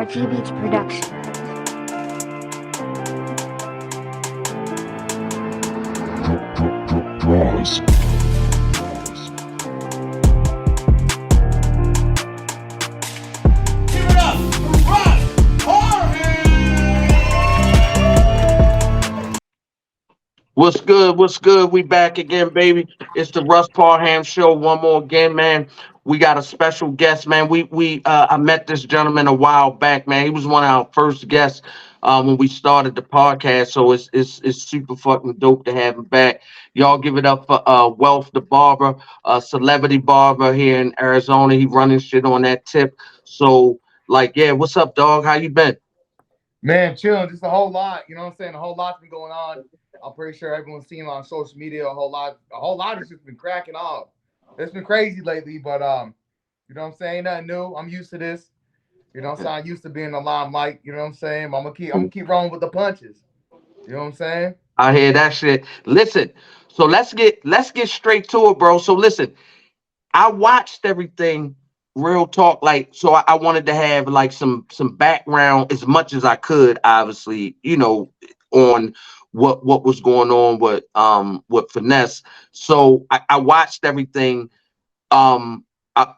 RG Beats production. Draws. Give it up for Barber! What's good? What's good? We back again, baby. It's the Russ Parham Show. One more again, man. We got a special guest, man. I met this gentleman a while back, man. He was one of our first guests when we started the podcast. So it's super fucking dope to have him back. Y'all give it up for Wealth the Barber, celebrity barber here in Arizona. He running shit on that tip. So yeah, what's up, dog? How you been? Man, chilling. Just a whole lot. You know what I'm saying? A whole lot's been going on. I'm pretty sure everyone's seen it on social media. A whole lot. A whole lot has just been cracking off. It's been crazy lately, but you know what I'm saying? Nothing new. I'm used to this. You know what I'm saying? I'm used to being in the limelight. You know what I'm saying? I'm gonna keep rolling with the punches. You know what I'm saying? I hear that shit. Listen, so let's get straight to it, bro. So listen, I watched everything. Real talk, so I wanted to have like some background as much as I could, obviously, on what was going on with Finesse. So I watched everything. Um, I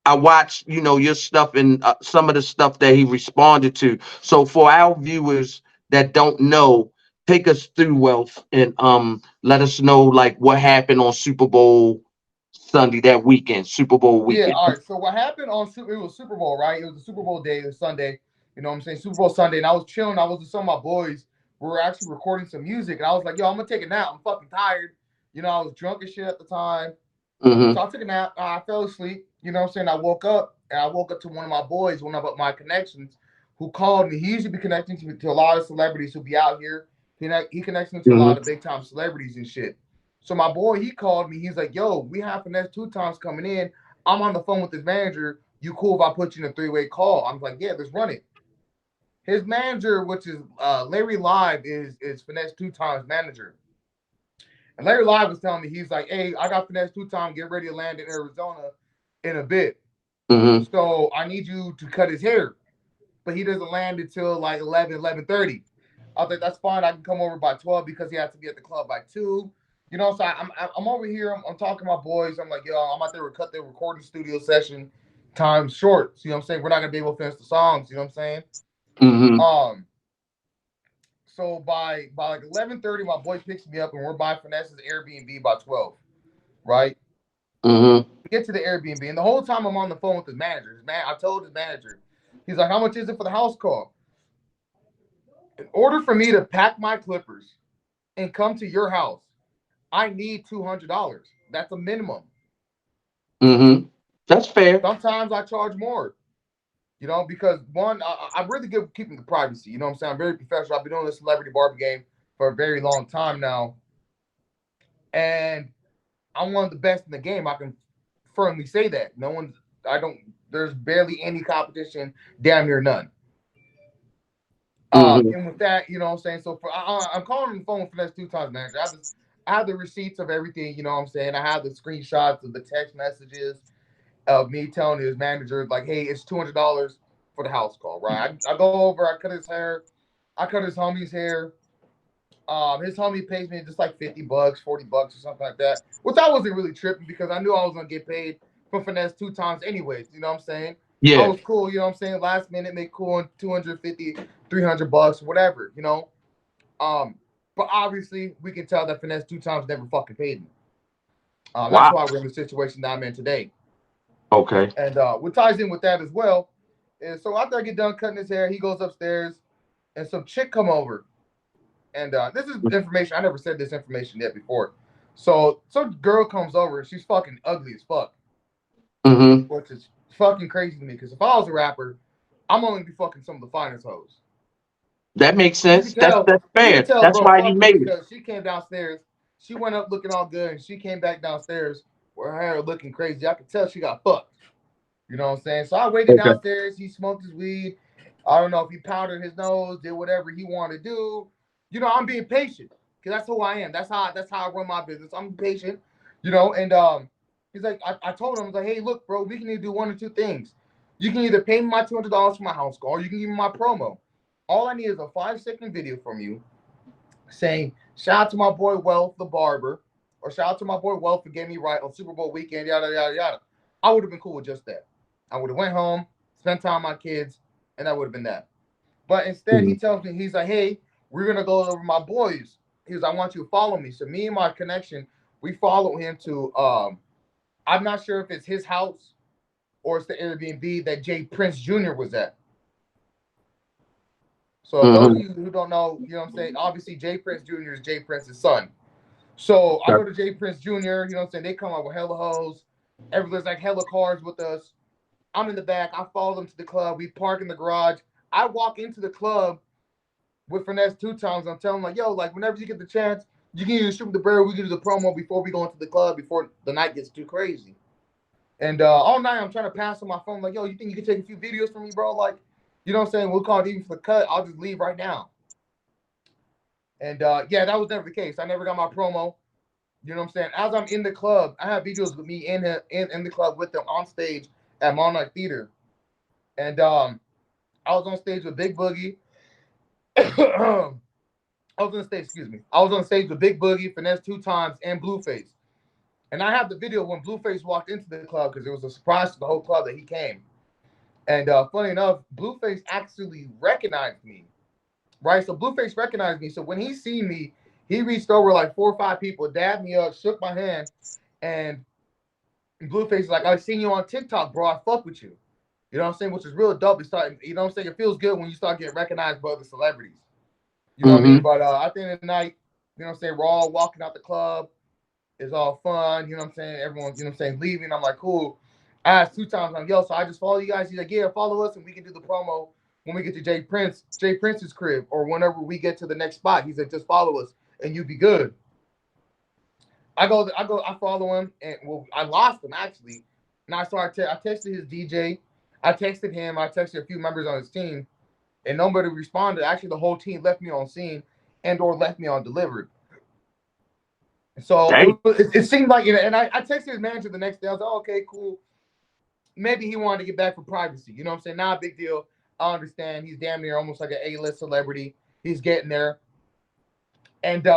I watched your stuff and some of the stuff that he responded to. So for our viewers that don't know, take us through Wealth and let us know like what happened on Super Bowl Sunday that weekend, Super Bowl Yeah. weekend. All right. So what happened on it was Super Bowl, right? It was the Super Bowl day. It was Sunday. You know what I'm saying? Super Bowl Sunday, and I was chilling. I was with some of my boys. We were actually recording some music, and I was like, "Yo, I'm gonna take a nap. I'm fucking tired." You know, I was drunk as shit at the time. Mm-hmm. So I took a nap. I fell asleep. You know what I'm saying? I woke up and I woke up to one of my boys, one of my connections, who called me. He usually be connecting to a lot of celebrities who be out here. He connects me to a lot Mm-hmm. of big time celebrities and shit. So my boy, he called me. He's like, "Yo, we have Finesse2tymes coming in. I'm on the phone with his manager. You cool if I put you in a three-way call?" I'm like, "Yeah, let's run it." His manager, which is Larry Live, is Finesse2tymes manager. And Larry Live was telling me, he's like, "Hey, I got Finesse2tymes, get ready to land in Arizona in a bit. Mm-hmm. So I need you to cut his hair." But he doesn't land until like 11:30. I was like, "That's fine. I can come over by 12 because he has to be at the club by 2." You know, so I'm over here. I'm talking to my boys. I'm like, "Yo, I'm out there to cut the recording studio session time short." So, you know what I'm saying? We're not going to be able to finish the songs. You know what I'm saying? Mm-hmm. Um, so by like 11:30, my boy picks me up and we're by Finesse's Airbnb by 12, right? Mm-hmm. We get to the Airbnb, and the whole time I'm on the phone with his manager. I told his manager, he's like, "How much is it for the house call?" In order for me to pack my clippers and come to your house, I need $200. That's a minimum. Mm-hmm. That's fair. Sometimes I charge more, because one, I'm really good with keeping the privacy. You know what I'm saying? I'm very professional. I've been doing this celebrity barber game for a very long time now, and I'm one of the best in the game. I can firmly say that. No one's. I don't. There's barely any competition. Damn near none. Mm-hmm. And with that, you know what I'm saying? So I'm calling on the phone for Finesse2tymes manager. I have the receipts of everything, you know what I'm saying? I have the screenshots of the text messages of me telling his manager, like, "Hey, it's $200 for the house call," right? I go over, I cut his hair, I cut his homie's hair. His homie pays me just like $50, $40 or something like that, which I wasn't really tripping because I knew I was gonna get paid for Finesse2tymes anyways, you know what I'm saying? I Yeah. was cool, you know what I'm saying? Last minute, make cool on 250, $300, whatever, you know? Um, but obviously, we can tell that Finesse2tymes never fucking paid me. That's Wow. why we're in the situation that I'm in today. Okay. And what ties in with that as well is, so after I get done cutting his hair, he goes upstairs, and some chick come over. And this is information I never said this information yet before. So some girl comes over, and she's fucking ugly as fuck, Mm-hmm. which is fucking crazy to me. Because if I was a rapper, I'm only be fucking some of the finest hoes. That makes You can sense. That's tell, that's fair. That's bro, why he fuck her made it. because she came downstairs. She went up looking all good, and she came back downstairs with her hair looking crazy. I could tell she got fucked. You know what I'm saying? So I waited Okay. downstairs. He smoked his weed. I don't know if he powdered his nose, did whatever he wanted to do. You know, I'm being patient because that's who I am. That's how I run my business. I'm patient. And he's like, I told him, I was like, "Hey, look, bro, we can either do one or two things. You can either pay me my $200 for my house call, or you can give me my promo. All I need is a 5-second video from you saying, shout out to my boy Wealth, the barber, or shout out to my boy Wealth for getting me right on Super Bowl weekend, yada, yada, yada. I would have been cool with just that. I would have went home, spent time with my kids, and that would have been that. But instead, he Mhm. tells me, he's like, hey, we're going to go over my boys. He goes, I want you to follow me. So me and my connection, we follow him to, I'm not sure if it's his house or it's the Airbnb that Jay Prince Jr. was at. So those of Mhm. you who don't know, you know what I'm saying? Obviously, Jay Prince Jr. is Jay Prince's son. So I Okay. go to Jay Prince Jr., you know what I'm saying? They come out with hella hoes. Everybody's like hella cars with us. I'm in the back. I follow them to the club. We park in the garage. I walk into the club with Finesse2tymes. I'm telling them, like, yo, like, whenever you get the chance, you can either shoot the bird, we can do the promo before we go into the club, before the night gets too crazy. And all night I'm trying to pass on my phone, like, yo, you think you can take a few videos from me, bro? Like, you know what I'm saying? We'll call it even for the cut. I'll just leave right now. And yeah, that was never the case. I never got my promo. You know what I'm saying? As I'm in the club, I have videos with me in the club with them on stage at Monarch Theater. And I was on stage with Big Boogie. I was on stage, excuse me. I was on stage with Big Boogie, Finesse2tymes, and Blueface. And I have the video when Blueface walked into the club because it was a surprise to the whole club that he came. And funny enough, Blueface actually recognized me, right? So Blueface recognized me. So when he seen me, he reached over like 4 or 5 people, dabbed me up, shook my hand, and Blueface is like, I seen you on TikTok, bro. I fuck with you. You know what I'm saying? Which is real dope. It start, you know what I'm saying? It feels good when you start getting recognized by other celebrities. You know what I mean? Mhm. But at the end of the night, you know what I'm saying? We're all walking out the club. It's all fun. You know what I'm saying? Everyone, you know what I'm saying, leaving. I'm like, cool. I asked 2 times, I'm like, yo, so I just follow you guys. He's like, yeah, follow us and we can do the promo when we get to Jay Prince's crib, or whenever we get to the next spot. He said, just follow us and you be good. I follow him, and well, I lost him actually. And I texted his DJ, I texted him, I texted a few members on his team, and nobody responded. Actually, the whole team left me on scene and or left me on delivered. So Dang. it seemed like, you know, and I texted his manager the next day. I was like, oh, okay, cool. Maybe he wanted to get back for privacy. You know what I'm saying? Not a big deal. I understand. He's damn near almost like an A-list celebrity. He's getting there. And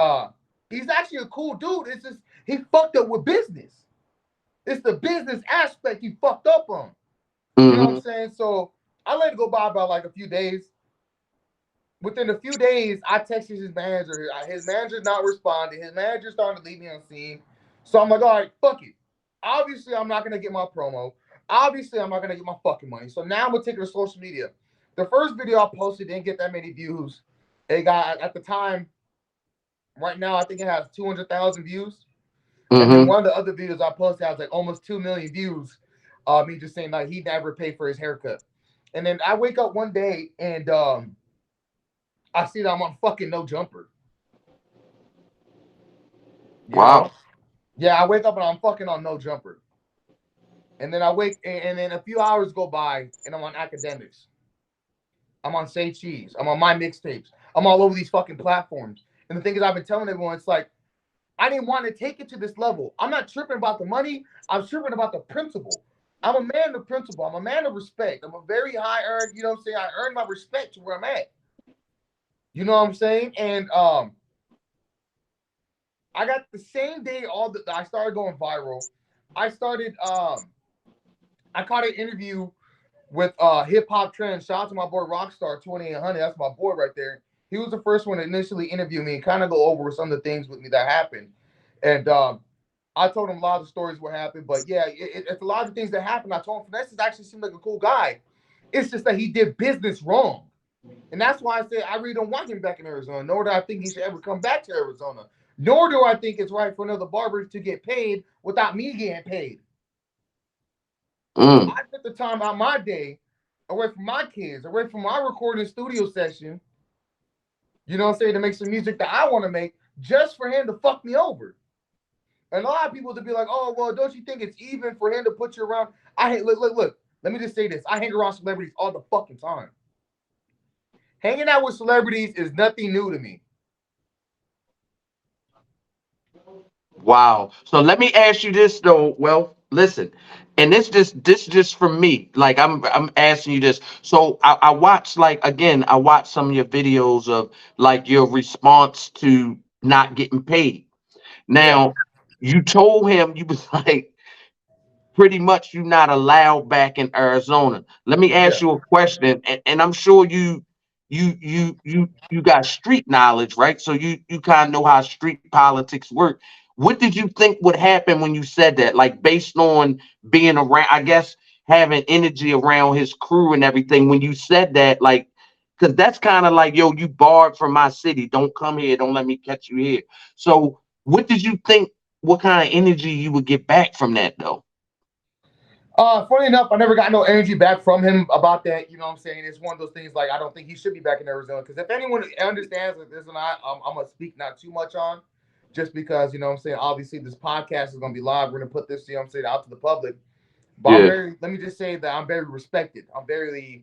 he's actually a cool dude. It's just he fucked up with business. It's the business aspect he fucked up on. You know what I'm Mhm. saying? So I let it go by about like a few days. Within a few days, I texted his manager. His manager's not responding. His manager started to leave me on scene. So I'm like, all right, fuck it. Obviously, I'm not gonna get my promo. Obviously, I'm not gonna get my fucking money. So now I'm gonna take it to social media. The first video I posted didn't get that many views. It got at the time, right now, I think it has 200,000 views. And then Mhm. one of the other videos I posted has like almost 2 million views. Me just saying like he never paid for his haircut. And then I wake up one day and I see that I'm on fucking no jumper. You know? Wow. Yeah, I wake up and I'm fucking on no jumper. And then and then a few hours go by and I'm on academics. I'm on Say Cheese. I'm on my mixtapes. I'm all over these fucking platforms. And the thing is, I've been telling everyone, it's like, I didn't want to take it to this level. I'm not tripping about the money. I'm tripping about the principle. I'm a man of principle. I'm a man of respect. I'm a very high earned, you know what I'm saying? I earn my respect to where I'm at. You know what I'm saying? And I got the same day I started going viral. I started I caught an interview with Hip Hop Trends. Shout out to my boy Rockstar 2800. That's my boy right there. He was the first one to initially interview me and kind of go over some of the things with me that happened. And I told him a lot of the stories what happened. But yeah, it's a lot of the things that happened. I told him Finesse actually seemed like a cool guy. It's just that he did business wrong. And that's why I said I really don't want him back in Arizona, nor do I think he should ever come back to Arizona. Nor do I think it's right for another barber to get paid without me getting paid. So Mm. I took the time out my day away from my kids, away from my recording studio session, you know what I'm saying, to make some music that I want to make just for him to fuck me over. And a lot of people to be like, oh, well, don't you think it's even for him to put you around? Look. Let me just say this. I hang around celebrities all the fucking time. Hanging out with celebrities is nothing new to me. Wow. So let me ask you this though. Well, listen. and this just from me. Like I'm asking you this. So I watched, like, again, I watched some of your videos of like your response to not getting paid. Yeah, Now, you told him, you was like, pretty much you're not allowed back in Arizona. Let me yeah. ask you a question, and I'm sure you got street knowledge, right? So you kind of know how street politics work. What did you think would happen when you said that? Like, based on being around, I guess, having energy around his crew and everything. When you said that, like, because that's kind of like, yo, you barred from my city. Don't come here. Don't let me catch you here. So, what did you think? What kind of energy you would get back from that, though? Funny enough, I never got no energy back from him about that. You know what I'm saying? It's one of those things like I don't think he should be back in Arizona because if anyone understands that this and I'm gonna speak not too much on, just because you know what I'm saying. Obviously, this podcast is gonna be live. We're gonna put this, you know what I'm saying, out to the public. But I'm Yeah. very. Let me just say that I'm very respected. I'm very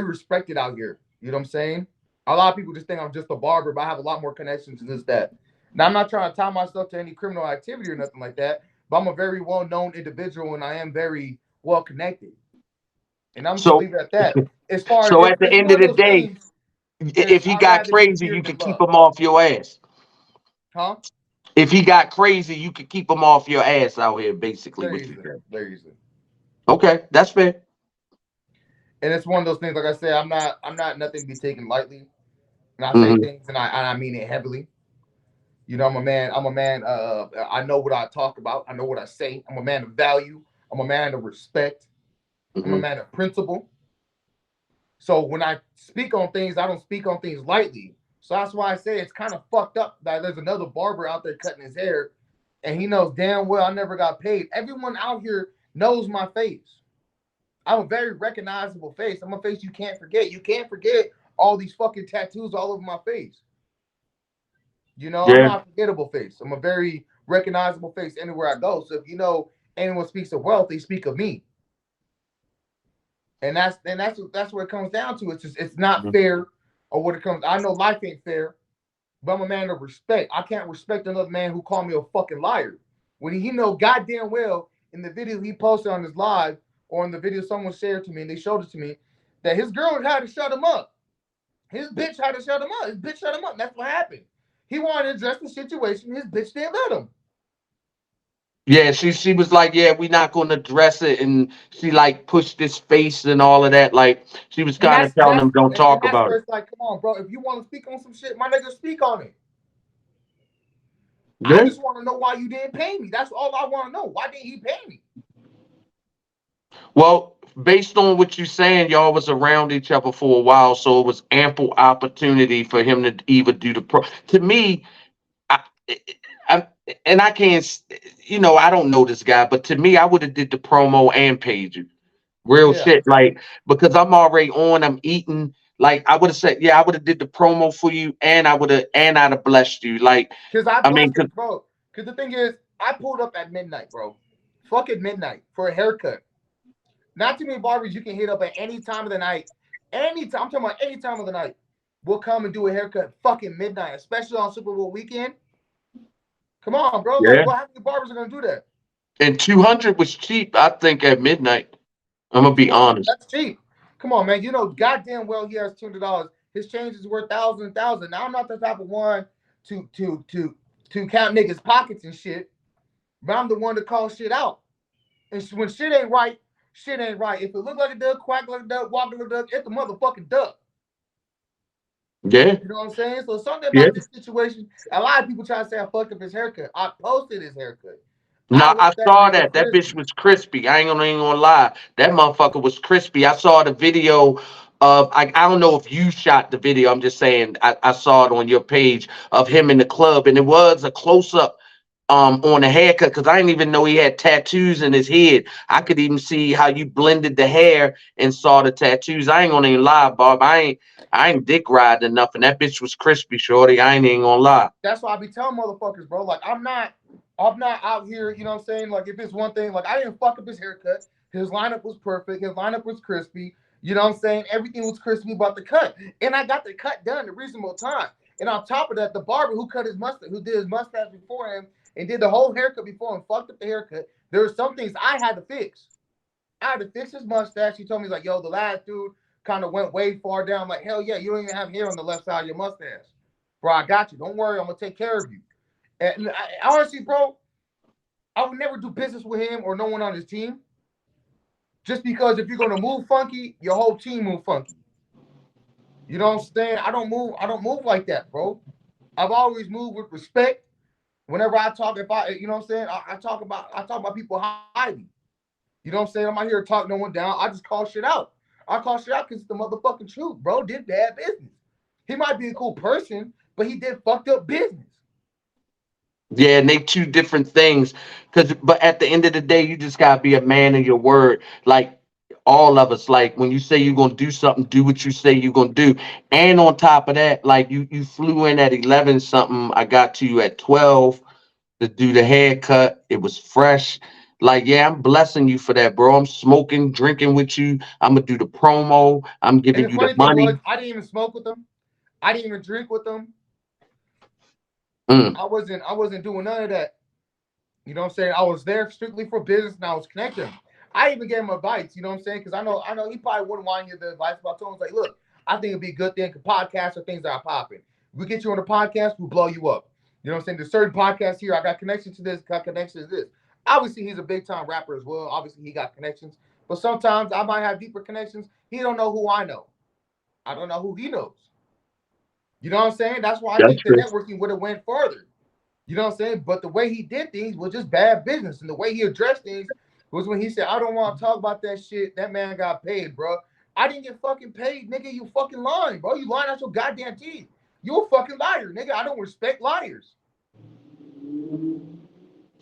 respected out here. You know what I'm saying? A lot of people just think I'm just a barber, but I have a lot more connections than this that. Now I'm not trying to tie myself to any criminal activity or nothing like that, but I'm a very well-known individual and I am very well connected. And I'm just gonna So, leave it at that. As far as so at the it's end one of of the those day, things is if he I'd got rather be crazy, you feared could than keep loved. him off your ass. Huh? If he got crazy, you could keep him off your ass out here. Basically, Very what you easily. said. Very easily. Okay, that's fair. And it's one of those things, like I said, I'm not nothing to be taken lightly. And I say Hmm. things and I mean it heavily. You know, I'm a man. I'm a man. I know what I talk about. I know what I say. I'm a man of value. I'm a man of respect. I'm a Hmm. man of principle. So when I speak on things, I don't speak on things lightly. So that's why I say it's kind of fucked up that there's another barber out there cutting his hair, and he knows damn well I never got paid. Everyone out here knows my face. I'm a very recognizable face. I'm a face you can't forget. You can't forget all these fucking tattoos all over my face. You know, I'm Yeah. not a forgettable face. I'm a very recognizable face anywhere I go. So if you know anyone speaks of wealth, they speak of me. And that's what it comes down to. It's just it's not Mhm. fair or what it comes. I know life ain't fair, but I'm a man of respect. I can't respect another man who called me a fucking liar. When he know goddamn well in the video he posted on his live or in the video someone shared to me and they showed it to me that his girl had to shut him up. His bitch had to shut him up. His bitch shut him up. That's what happened. He wanted to address the situation. His bitch didn't let him. Yeah, she was like, yeah, we're not going to address it, and she like pushed his face and all of that. Like, she was And kind of telling him, don't talk that's about where it. it's like, come on, bro. If you want to speak on some shit, my nigga, speak on it. I Yeah. just want to know why you didn't pay me. That's all I want to know. Why didn't he pay me? Well, based on what you're saying, y'all was around each other for a while, so it was ample opportunity for him to even do the pro. To me, I, I and I can't, I don't know this guy, but to me, I would have did the promo and paid you. Real Yeah, shit, like, because I'm already on, I'm eating. Like, I would have said, yeah, I would have did the promo for you, and I'd have blessed you. Like, because I I mean, blessed him, bro. Because the thing is, I pulled up at midnight, bro. Fucking midnight for a haircut. Not too many barbers you can hit up at any time of the night. Any time, I'm talking about any time of the night. We'll come and do a haircut fucking midnight, especially on Super Bowl weekend. Come on, bro. Like, yeah. what? How many barbers are gonna do that? And 200 was cheap, I think, at midnight. I'm gonna be 200. honest. That's cheap. Come on, man. You know goddamn well he has $200. His change is worth thousands and thousands. Now I'm not the type of one to count niggas' pockets and shit, but I'm the one to call shit out. And when shit ain't right, shit ain't right. If it look like a duck, quack like a duck, walk like a duck, it's a motherfucking duck. Yeah, You know what I'm saying? So something yeah. about this situation, a lot of people try to say I fucked up his haircut. I posted his haircut. I No, want I that saw nigga that. That bitch crispy. was crispy. I ain't gonna lie. That motherfucker was crispy. I saw the video of, I don't know if you shot the video. I'm just saying I saw it on your page of him in the club, and it was a close up on the haircut, because I didn't even know he had tattoos in his head. I could even see how you blended the hair and saw the tattoos. I ain't gonna even lie, Bob. I ain't dick riding enough, and that bitch was crispy, shorty. I ain't even gonna lie. That's why I be telling motherfuckers, bro. Like I'm not out here, you know what I'm saying? Like if it's one thing, like I didn't fuck up his haircut. His lineup was perfect. His lineup was crispy. You know what I'm saying? Everything was crispy about the cut. And I got the cut done in a reasonable time. And on top of that, the barber who cut his mustache, who did his mustache before him and did the whole haircut before him, fucked up the haircut, There were some things I had to fix. I had to fix his mustache. He told me, he's like, yo, the last dude kind of went way far down. I'm like, hell yeah, you don't even have hair on the left side of your mustache. Bro, I got you. Don't worry, I'm gonna take care of you. And honestly, bro, I would never do business with him or no one on his team. Just because if you're gonna move funky, your whole team move funky. You know what I'm saying? I don't move like that, bro. I've always moved with respect. Whenever I talk, if I, you know what I'm saying, I talk about people highly. You know what I'm saying? I'm not here to talk no one down. I just call shit out. I call shit out because it's the motherfucking truth, bro. Did bad business. He might be a cool person, but he did fucked up business. Yeah, and they two different things. But at the end of the day, you just gotta be a man of your word. Like all of us, like when you say you're gonna do something, do what you say you're gonna do. And on top of that, like you flew in at 11 something. I got to you at 12 to do the haircut. It was fresh. Like, yeah, I'm blessing you for that, bro. I'm smoking, drinking with you. I'm gonna do the promo. I'm And giving the you the funny thing was, money. I didn't even smoke with them. I didn't even drink with them. Mm, I wasn't doing none of that. You know what I'm saying? I was there strictly for business and I was connecting. I even gave him advice, you know what I'm saying? Because I know he probably wouldn't want you the advice, but I told him, like, look, I think it'd be a good thing because podcasts are things that are popping. We get you on the podcast, we'll blow you up. You know what I'm saying? There's certain podcasts here. I got connections to this, got connections to this. Obviously, he's a big time rapper as well. Obviously, he got connections. But sometimes I might have deeper connections. He don't know who I know. I don't know who he knows. You know what I'm saying? That's why I that's think the true. networking would have went further. You know what I'm saying? But the way he did things was just bad business. And the way he addressed things was when he said, I don't want to talk about that shit. That man got paid, bro. I didn't get fucking paid, nigga. You fucking lying, bro. You lying out your goddamn teeth. You a fucking liar, nigga. I don't respect liars.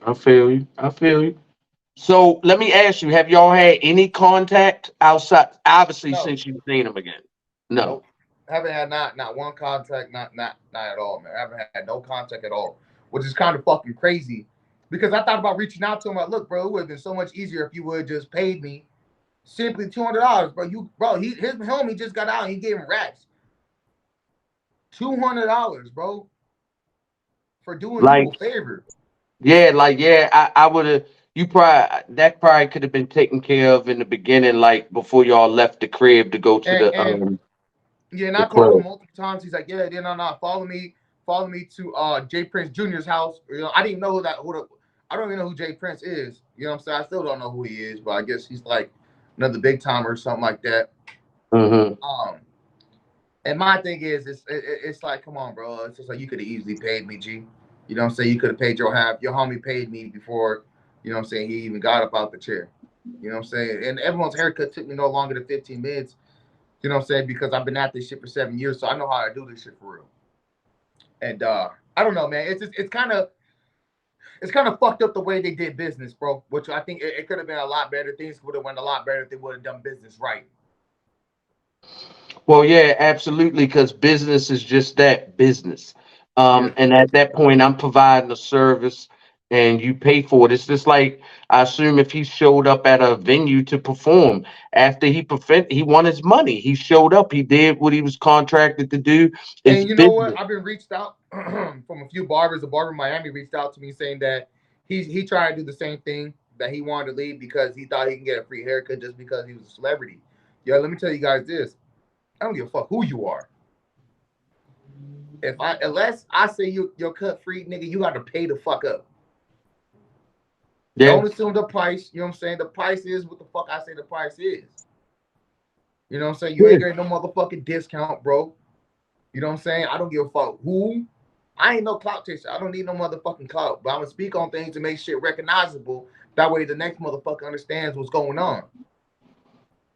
I feel you. I feel you. So let me ask you: have y'all had any contact outside? Obviously, No, since you've seen him again. No. nope. Haven't had not one contact, not at all, man. I haven't had no contact at all, which is kind of fucking crazy. Because I thought about reaching out to him. Like, look, bro, it would have been so much easier if you would have just paid me simply $200, bro. His homie just got out and he gave him racks. $200, bro, for doing you Like, a favor. yeah, like, yeah, I would have. You probably that probably could have been taken care of in the beginning, like before y'all left the crib to go to And yeah, and the I told him club. multiple times. He's like, yeah, no, follow me to Jay Prince Jr.'s house. You know, I didn't even know I don't even know who Jay Prince is. You know what I'm saying? I still don't know who he is, but I guess he's like another big timer or something like that. Mm-hmm. Um, and my thing is, it's like, come on, bro. It's just like you could have easily paid me, G. You know what I'm saying? You could have paid your half. Your homie paid me before, you know what I'm saying, he even got up out the chair. You know what I'm saying? And everyone's haircut took me no longer than 15 minutes. You know what I'm saying? Because I've been at this shit for 7 years, so I know how to do this shit for real. And I don't know, man. It's kind of fucked up the way they did business, bro. Which I think it could have been a lot better. Things would have went a lot better if they would have done business right. Well, yeah, absolutely, because business is just that business. Yeah. And at that point, I'm providing a service, and you pay for it. It's just like I assume if he showed up at a venue to perform after he won his money, he showed up, he did what he was contracted to do. It's And you know what? business. I've been reached out from a few barbers. A barber in Miami reached out to me saying that he tried to do the same thing, that he wanted to leave because he thought he can get a free haircut just because he was a celebrity. Yo, let me tell you guys this. I don't give a fuck who you are. If I unless I say you're cut free, nigga, you got to pay the fuck up. Yeah, Don't assume the price. You know what I'm saying? The price is what the fuck I say the price is. You know what I'm saying? You yeah. ain't getting no motherfucking discount, bro. You know what I'm saying? I don't give a fuck who. I ain't no clout chaser. I don't need no motherfucking clout. But I'm gonna speak on things to make shit recognizable. That way the next motherfucker understands what's going on.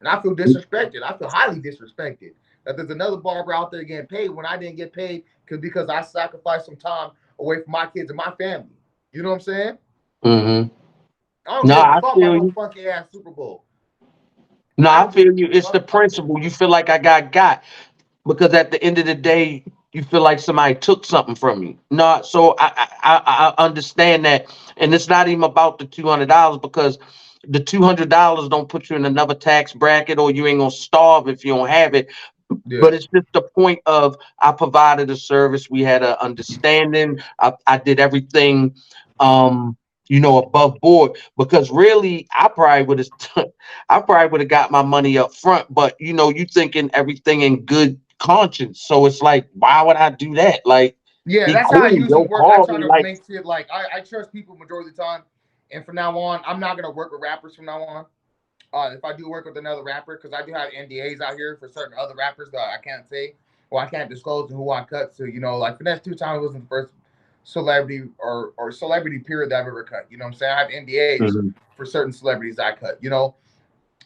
And I feel disrespected. I feel highly disrespected. That there's another barber out there getting paid when I didn't get paid because I sacrificed some time away from my kids and my family. You know what I'm saying? Mm-hmm. I don't No, give a I fuck about feel no you. funky ass Super Bowl. No, I I don't give feel you. a It's the fuck. principle. You feel like I got because at the end of the day, you feel like somebody took something from you. No, so I understand that, and it's not even about the $200 because the $200 don't put you in another tax bracket, or you ain't gonna starve if you don't have it. Yeah. But it's just the point of I provided a service. We had an understanding. I did everything. above board, because really I probably would have I probably would have got my money up front, but you thinking everything in good conscience. So it's like, why would I do that? Like, Yeah, he that's how I cool, usually yo, work. I call try me to like, make it like I trust people majority of the time, and from now on, I'm not gonna work with rappers from now on. If I do work with another rapper, because I do have NDAs out here for certain other rappers that I can't say or I can't disclose who I cut. So like Finesse2tymes wasn't the first celebrity or celebrity period that I've ever cut. You know what I'm saying? I have NDAs mhm. for certain celebrities I cut.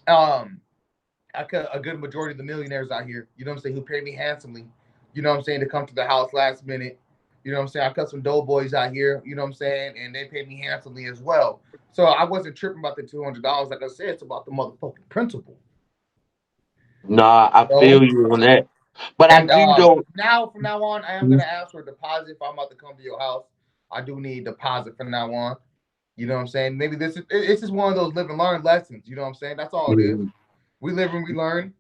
Um, I cut a good majority of the millionaires out here, who pay me handsomely, to come to the house last minute. I cut some doughboys out here, and they paid me handsomely as well. So I wasn't tripping about the $200. Like I said, it's about the motherfucking principle, Nah, I you know. feel you on that. But I And do though. now from now on, I am gonna ask for a deposit if I'm about to come to your house. I do need a deposit from now on. You know what I'm saying? Maybe it's just one of those live and learn lessons. You know what I'm saying? That's all it is. Mhm. We live and we learn.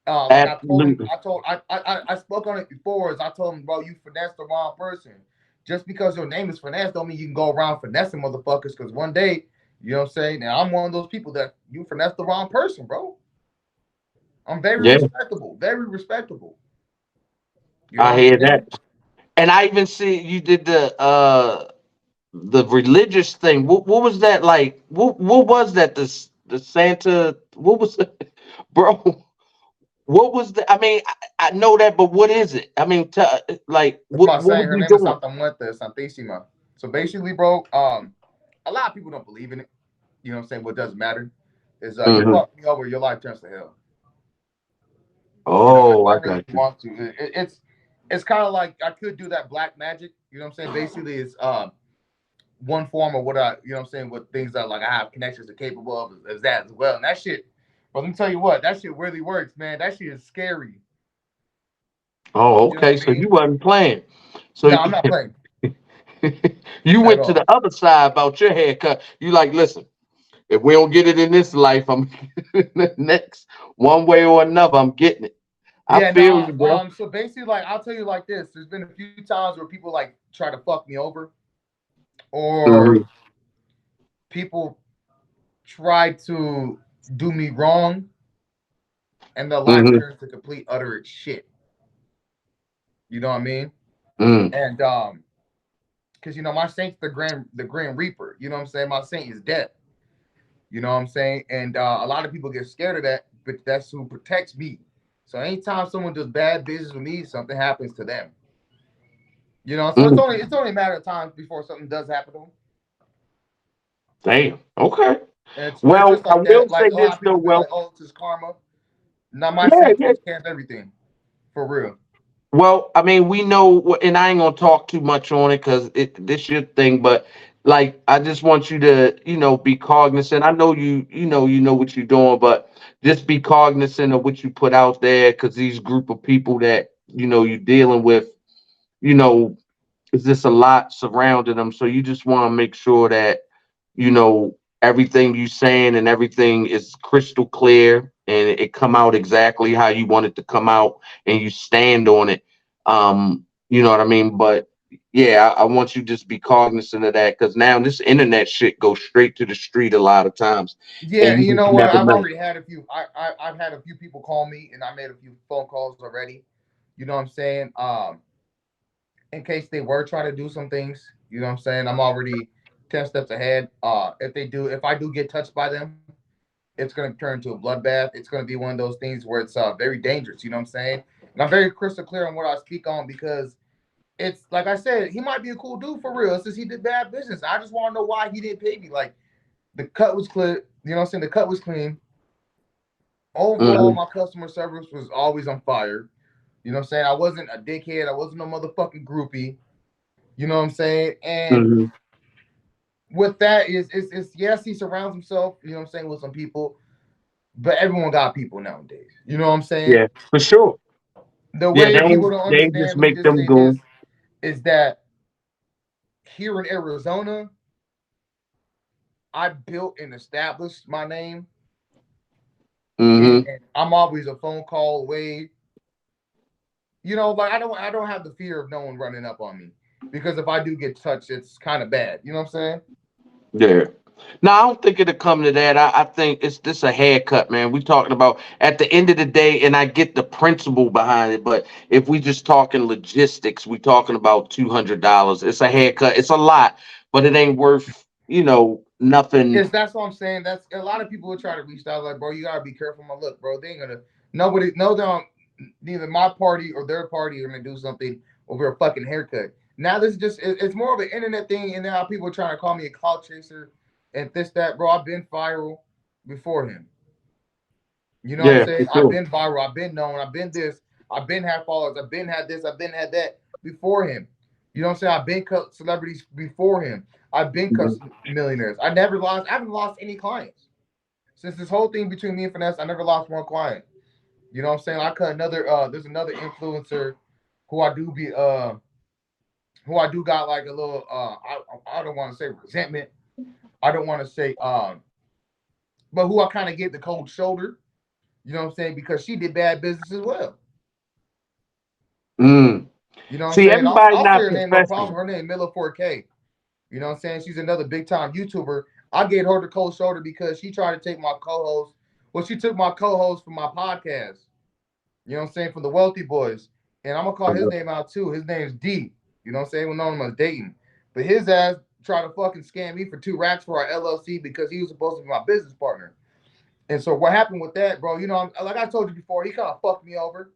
Like I told him, Absolutely. I spoke on it before. As I told him, bro, you finessed the wrong person. Just because your name is finesse, don't mean you can go around finessing motherfuckers. Because one day, you know what I'm saying. Now I'm one of those people that you finessed the wrong person, bro. I'm very Yeah, respectable, very respectable. You know I what hear I'm saying? that. And I even see you did the religious thing. What was that like? What was that? The Santa? What was it? Bro? What was the? I mean, I know that, but what is it? I mean, like, That's my what was saying. Her you name is doing? Santa Muerte, Santissima. So basically, bro, a lot of people don't believe in it. You know what I'm saying? What doesn't matter is you Hmm. fuck me over, your life turns to hell. Oh, If I I really got you. want to, it's kind of like I could do that black magic. You know what I'm saying? Basically, it's one form of what what things that like I have connections are capable of is that as well. And that shit, but let me tell you what, that shit really works, man. That shit is scary. Oh, You know what okay. I So mean? you wasn't playing. So No, I'm not playing you at went to the all. other side about your haircut. You like, listen, if we don't get it in this life, I'm next one way or another. I'm getting it. I Yeah, feel no. you, bro. So basically, like I'll tell you like this: there's been a few times where people like try to fuck me over, or Hmm. people try to do me wrong, and their life Hmm. turns to complete utter shit. You know what I mean? Hmm. And because my saint's the Grand Reaper. You know what I'm saying? My saint is death. You know what I'm saying? And a lot of people get scared of that, but that's who protects me. So anytime someone does bad business with me, something happens to them. So Hmm. it's only a matter of time before something does happen to them. Damn. Okay. And it's Well, just I like will that. say Like a lot this of though. people be like, Well, "Oh, it's just karma." Now my yeah, saint yeah. takes care of everything for real. Well, I mean, we know, and I ain't gonna talk too much on it because this your thing. But like, I just want you to, be cognizant. I know you know what you're doing, but just be cognizant of what you put out there, because these group of people that you're dealing with, you know, is just a lot surrounding them. So you just want to make sure that everything you saying and everything is crystal clear, and it come out exactly how you want it to come out, and you stand on it. You know what I mean? But yeah, I want you to just be cognizant of that, because now this internet shit goes straight to the street a lot of times, Yeah, and you and you just know what? never I've know. already had a few. I've had a few people call me, and I made a few phone calls already. You know what I'm saying? In case they were trying to do some things, you know what I'm saying? I'm already 10 steps ahead. If I do get touched by them, it's going to turn into a bloodbath. It's going to be one of those things where it's very dangerous. You know what I'm saying? And I'm very crystal clear on what I speak on because it's like I said, he might be a cool dude for real. Since he did bad business, I just want to know why he didn't pay me. Like the cut was clear. You know what I'm saying? The cut was clean. Overall, Hmm. my customer service was always on fire. You know what I'm saying? I wasn't a dickhead. I wasn't a motherfucking groupie. You know what I'm saying? And Hmm. with that is yes, he surrounds himself, you know what I'm saying, with some people, but everyone got people nowadays. You know what I'm saying? Yeah, for sure. The Yeah, way people don't they just understand, let me make just them say go. this, is that here in Arizona, I built and established my name, and Hmm. I'm always a phone call away. Like I don't have the fear of no one running up on me because if I do get touched, it's kind of bad. You know what I'm saying? Yeah. No, I don't think it'll come to that. I think it's this a haircut, man. We talking about at the end of the day, and I get the principle behind it, but if we just talking logistics, we talking about $200. It's a haircut. It's a lot, but it ain't worth, nothing. That's what I'm saying. That's a lot of people will try to reach out like, bro, you gotta be careful. My look, bro, they ain't gonna nobody no them neither my party or their party are gonna do something over a fucking haircut. Now this is just it's more of an internet thing, and now people are trying to call me a clout chaser and this that, bro. I've been viral before him. You know what I'm Yeah, saying? for I've sure. been viral. I've been known. I've been this. I've been had followers. I've been had this. I've been had that before him. You know what I'm saying? I've been cut celebrities before him. I've been cut Mhm. millionaires. I never lost. I haven't lost any clients since this whole thing between me and Finesse. I never lost one client. You know what I'm saying? I cut another. There's another influencer who I do be. Who I do got like a little. I don't want to say resentment. I don't want to say. But who I kind of gave the cold shoulder. You know what I'm saying? Because she did bad business as well. Mm. You know what I'm See, saying? everybody I'll say not her name, no problem. professional. Her name Miller 4K. You know what I'm saying? She's another big time YouTuber. I gave her the cold shoulder because she tried to take my co-host. Well, she took my co-host from my podcast. You know what I'm saying? From the Wealthy Boys. And I'm gonna call his name out too. His name's D. You know what I'm saying? We know him as Dayton. But his ass tried to fucking scam me for 2 racks for our LLC because he was supposed to be my business partner. And so what happened with that, bro? Like I told you before, he kind of fucked me over.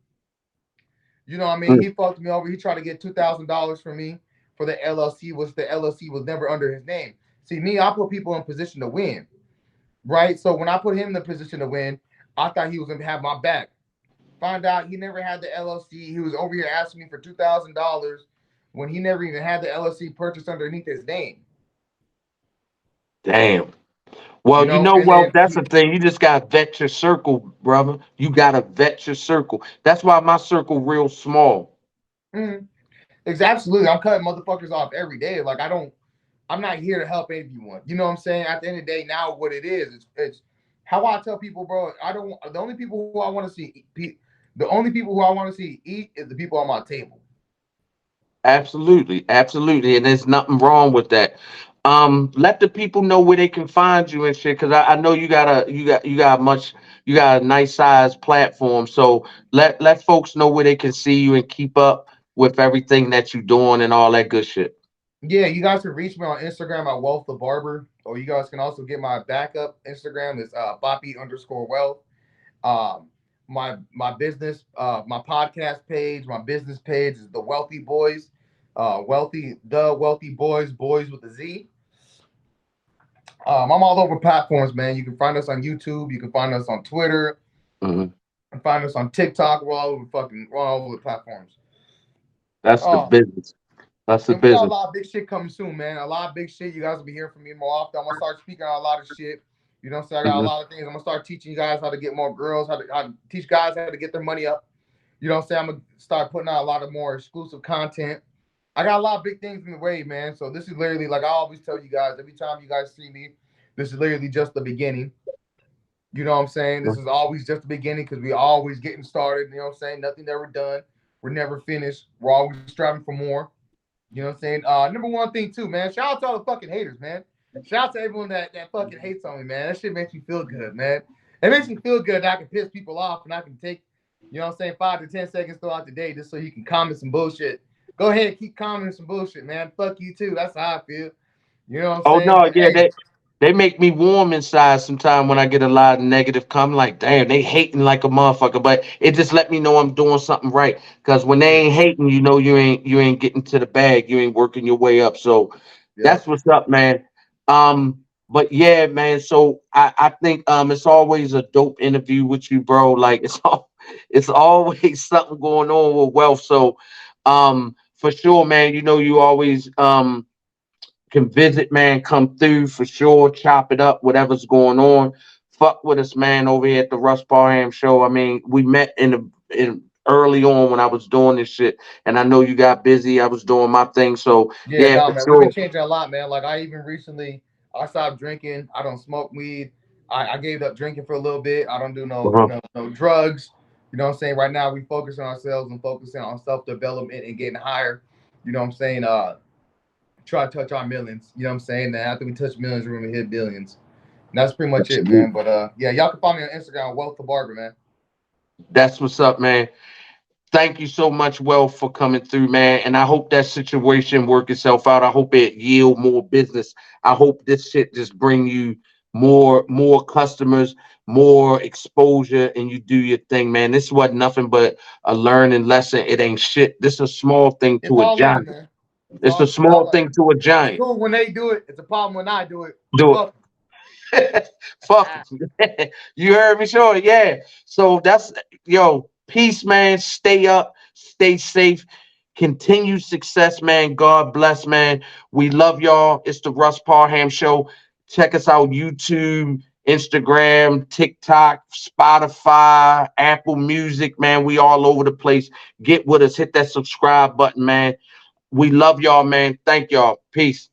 You know what I mean? Mm. He fucked me over. He tried to get $2,000 from me for the LLC, which the LLC was never under his name. See, me, I put people in position to win, right? So when I put him in the position to win, I thought he was gonna have my back. Find out he never had the LLC. He was over here asking me for $2,000 when he never even had the LLC purchased underneath his name. Damn. You Well, know, and well, then that's the thing. You just gotta vet your circle, brother. You gotta vet your circle. That's why my circle real small. mm, it's absolutely. I'm cutting motherfuckers off every day. Like I don't. I'm not here to help anyone. You know what I'm saying? At the end of the day, now what it is, it's how I tell people, bro. I don't. The only people who I want to see, the only people who I want to see eat is the people on my table. Absolutely, absolutely, and there's nothing wrong with that. Let the people know where they can find you and shit, because I know you got a nice size platform. So let folks know where they can see you and keep up with everything that you're doing and all that good shit. Yeah, you guys can reach me on Instagram at Wealth the Barber, or you guys can also get my backup Instagram is Boppy_Wealth. Um, my business, my podcast page, my business page is the Wealthy Boys, Wealthy Boys, Boys with a Z. I'm all over platforms, man. You can find us on YouTube. You can find us on Twitter. Mhm. And find us on TikTok. We're all over the platforms. That's the Um, business. That's the and we got a business. lot of big shit coming soon, man. A lot of big shit. You guys will be hearing from me more often. I'm gonna start speaking on a lot of shit. You know, so I got a Mhm. lot of things. I'm gonna start teaching you guys how to get more girls, how to teach guys how to get their money up. You know what I'm saying? I'm gonna start putting out a lot of more exclusive content. I got a lot of big things in the way, man. So this is literally like I always tell you guys, every time you guys see me, this is literally just the beginning. You know what I'm saying? This is always just the beginning because we always getting started. You know what I'm saying? Nothing ever done. We're never finished. We're always striving for more. You know what I'm saying? Number one thing too, man. Shout out to all the fucking haters, man. Shout out to everyone that fucking hates on me, man. That shit makes me feel good, man. It makes me feel good that I can piss people off and I can take, you know what I'm saying, 5 to 10 seconds throughout the day just so you can comment some bullshit. Go ahead, keep commenting some bullshit, man. Fuck you too. That's how I feel. You know what I'm Oh saying? no, But yeah, hey, they make me warm inside sometime when I get a lot of negative comment. Like, damn, they hating like a motherfucker. But it just let me know I'm doing something right. Cause when they yeah, ain't hating, you ain't getting to the bag. You ain't working your way up. So yep. that's what's up, man. But yeah, man. So I think it's always a dope interview with you, bro. Like it's always something going on with wealth. So for sure, man, you always can visit, man, come through for sure, chop it up, whatever's going on. Fuck with us, man, over here at the Russ Parham show. I mean, we met in early on when I was doing this shit, and I know you got busy. I was doing my thing, so Yeah, yeah, no, for man. We've been sure. changing a lot, man. Like I even recently, I stopped drinking. I don't smoke weed. I gave up drinking for a little bit. I don't do Uh-huh. no drugs. You know what I'm saying? Right now, we focus on ourselves and focusing on self development and getting higher. You know what I'm saying? try to touch our millions. You know what I'm saying? And after we touch millions, we're gonna hit billions. And that's pretty much it, man. Absolutely. But yeah, y'all can find me on Instagram, Wealth the Barber, man. That's what's up, man. Thank you so much, Wealth, for coming through, man. And I hope that situation work itself out. I hope it yield more business. I hope this shit just bring you more customers, more exposure, and you do your thing, man. This wasn't nothing but a learning lesson. It ain't shit. This is a small thing It's to a all learning, giant. man. It's It's a all learning. small thing to a It's giant. cool when they do it. It's a problem when I do it. Do Fuck. it. Fuck. You heard me, sure. Yeah. So that's yo, peace, man. Stay up, stay safe, continue success, man. God bless, man. We love y'all. It's the Russ Parham Show. Check us out, YouTube, Instagram, TikTok, Spotify, Apple Music, man. We all over the place. Get with us, hit that subscribe button, man. We love y'all, man. Thank y'all. Peace.